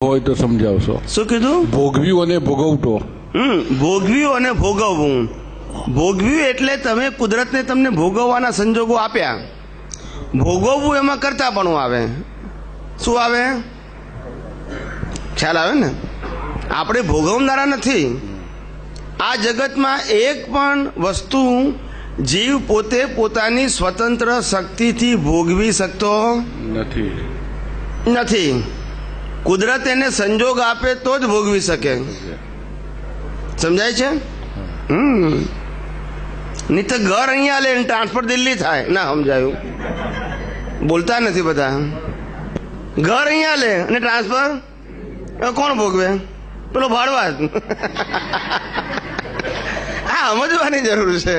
હોય તો સમજાવશો। શું કીધું? ભોગવ્યું અને ભોગવતો। ભોગવ્યું અને ભોગવવું। ભોગવ્યું એટલે તમે કુદરતને તમને ભોગવવાના સંજોગો આપ્યા। ભોગવવું એમાં કરતાપણું આવે। શું આવે? ખ્યાલ આવે ને? આપણે ભોગવનારા નથી। આ જગતમાં એક પણ વસ્તુ જીવ પોતે પોતાની સ્વતંત્ર શક્તિથી ભોગવી શકતો નથી। કુદરત એને સંજોગ આપે તો જ ભોગવી શકે। સમજાય છે? નહીં તો ઘર અહીંયા લે ટ્રાન્સફર દિલ્હી થાય ના સમજાયું? બોલતા નથી બધા। ઘર અહીંયા લે અને ટ્રાન્સફર કોણ ભોગવે? પેલો ભાડવા। આ સમજવાની જરૂર છે।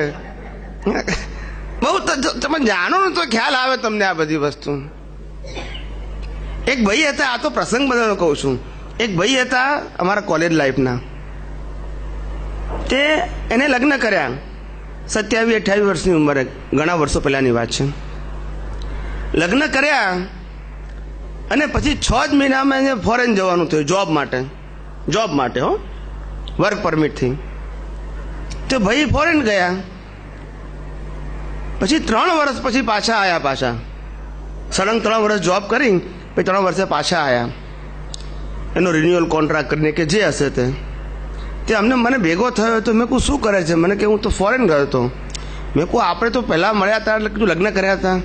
બહુ તમે જાણો ને તો ખ્યાલ આવે તમને આ બધી વસ્તુ। એક ભાઈ હતા, આ તો પ્રસંગ બધાનો કહું છું। એક ભાઈ હતા અમારા કોલેજ લાઈફના, તે એને લગ્ન કર્યા 27-28 વર્ષની ઉંમરે, ઘણા વર્ષો પહેલાની વાત છે। લગ્ન કર્યા અને પછી 6 જ મહિનામાં એને ફોરેન જવાનું થયું જોબ માટે હો, વર્ક પરમિટથી। તો ભાઈ ફોરેન ગયા, પછી 3 વર્ષ પછી પાછા આવ્યા। સળંગ 3 વર્ષ જોબ કરી, પછી 3 વર્ષે પાછા આવ્યા એનો રિન્યુઅલ કોન્ટ્રાક્ટ કરીને કે જે હશે તે અમને મને ભેગો થયો તો મેં કહું શું કરે છે? મને કે હું તો ફોરેન ગયો હતો। મેં કહું આપણે તો પહેલાં મળ્યા હતા એટલે કીધું લગ્ન કર્યા હતા?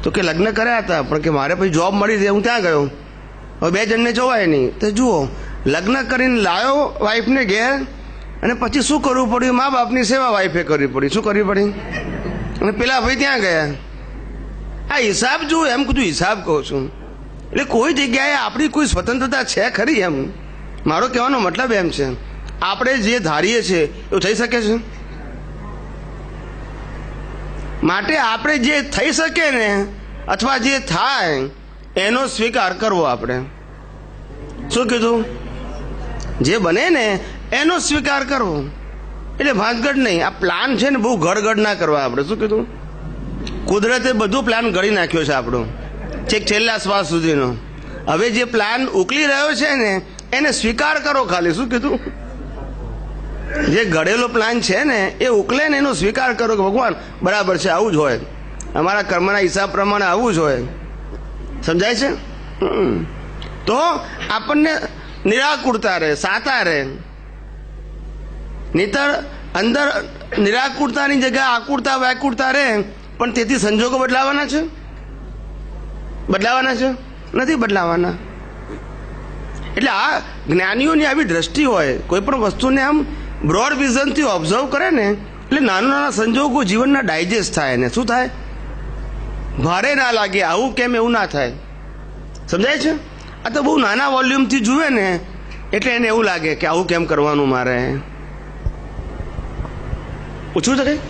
તો કે લગ્ન કર્યા હતા પણ કે મારે પછી જોબ મળી હતી, હું ત્યાં ગયો। હવે 2 જણને જોવાય નહીં। તો જુઓ, લગ્ન કરીને લાવ્યો વાઈફને ઘેર અને પછી શું કરવું પડ્યું? મા બાપની સેવા વાઈફે કરવી પડી। શું કરવી પડી? અને પેલા ભાઈ ત્યાં ગયા। આ હિસાબ જુઓ, એમ કીધું હિસાબ કહું છું। એટલે કોઈ જગ્યાએ આપણી કોઈ સ્વતંત્રતા છે ખરી? એમ મારો કહેવાનો મતલબ એમ છે, આપણે જે ધારીએ છીએ એવું થઈ શકે છે? માટે આપણે જે થઈ શકે ને અથવા જે થાય એનો સ્વીકાર કરવો આપણે। શું કીધું? જે બને ને એનો સ્વીકાર કરવો, એટલે ભાંગગઢ નહીં। આ પ્લાન છે ને બહુ ગડગડ ના કરવા આપણે। શું કીધું? કુદરતે બધું પ્લાન ઘડી નાખ્યો છે આપણો, છેક છેલ્લા શ્વાસ સુધીનો। હવે જે પ્લાન ઉકલી રહ્યો છે ને એને સ્વીકાર કરો ખાલી। શું કીધું? જે ઘડેલો પ્લાન છે ને એ ઉકલે ને એનો સ્વીકાર કરો કે ભગવાન બરાબર છે, આવું જ હોય, અમારા કર્મના હિસાબ પ્રમાણે આવું જ હોય। સમજાય છે? તો આપણને નિરાકુરતા રહે, સાતા રહે। નહીતર અંદર નિરાકુરતાની જગ્યાએ આકુરતા વ્યાકુરતા રહે, પણ તેથી સંજોગો બદલાવાના છે? નથી બદલાવાના। એટલે આ જ્ઞાનીઓની આવી દ્રષ્ટિ હોય, કોઈ પણ વસ્તુને આમ બ્રોડ વિઝનથી ઓબ્ઝર્વ કરે ને એટલે નાના સંજોગો જીવનના ડાયજેસ્ટ થાય ને શું થાય? ભારે ના લાગે, આવું કેમ એવું ના થાય। સમજાય છે? આ તો બહુ નાના વોલ્યુમથી જુએ ને એટલે એને એવું લાગે કે આવું કેમ કરવાનું મારે? પૂછવું છે કંઈ?